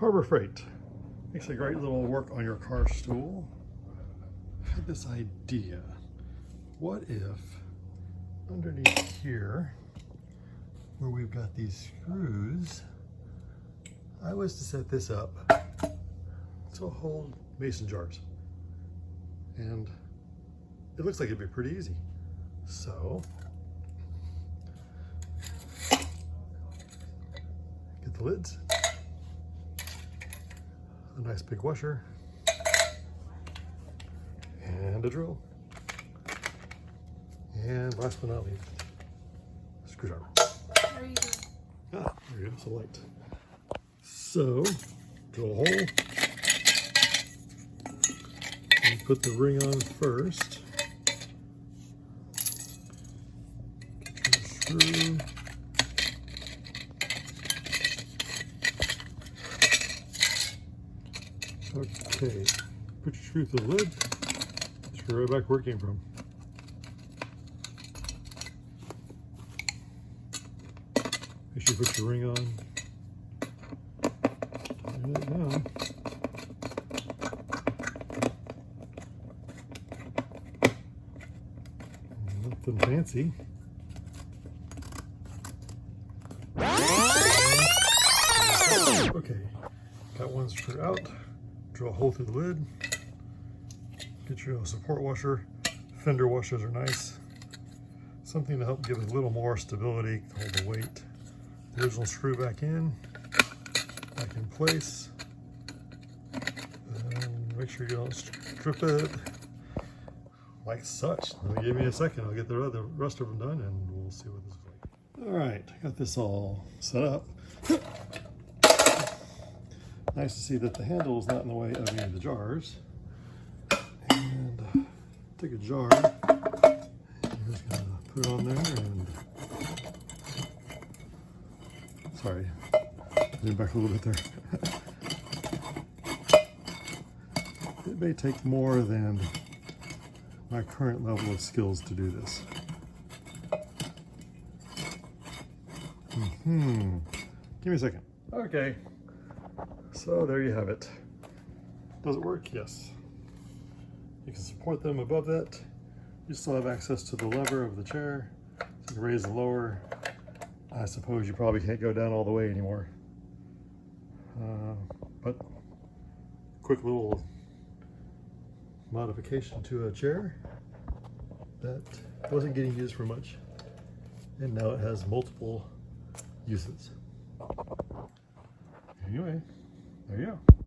Harbor Freight makes a great little work on your car stool. I had this idea. What if underneath here, where we've got these screws, I was to set this up to hold mason jars. And it looks like it'd be pretty easy. So, get the lids, a nice big washer, and a drill. And last but not least, a screwdriver. How are you doing? Ah, there you go, so light. So, drill a hole. And put the ring on first. Get your screw. Okay, put your screw through the lid. Screw right back where it came from. Make sure you put your ring on. Tighten it down. Nothing fancy. Okay, got one screw out. Drill a hole through the lid. Get you a support washer. Fender washers are nice. Something to help give it a little more stability, hold the weight. The original screw back in place. And make sure you don't strip it like such. Give me a second, I'll get the rest of them done and we'll see what this is like. All right, I got this all set up. Nice to see that the handle is not in the way of any of the jars. And take a jar, I'm just gonna put it on there and, sorry, lean back a little bit there. It may take more than my current level of skills to do this. Give me a second. Okay. So there you have it. Does it work? Yes. You can support them above that. You still have access to the lever of the chair. So you can raise and lower. I suppose you probably can't go down all the way anymore. But quick little modification to a chair that wasn't getting used for much. And now it has multiple uses. Anyway. There you go.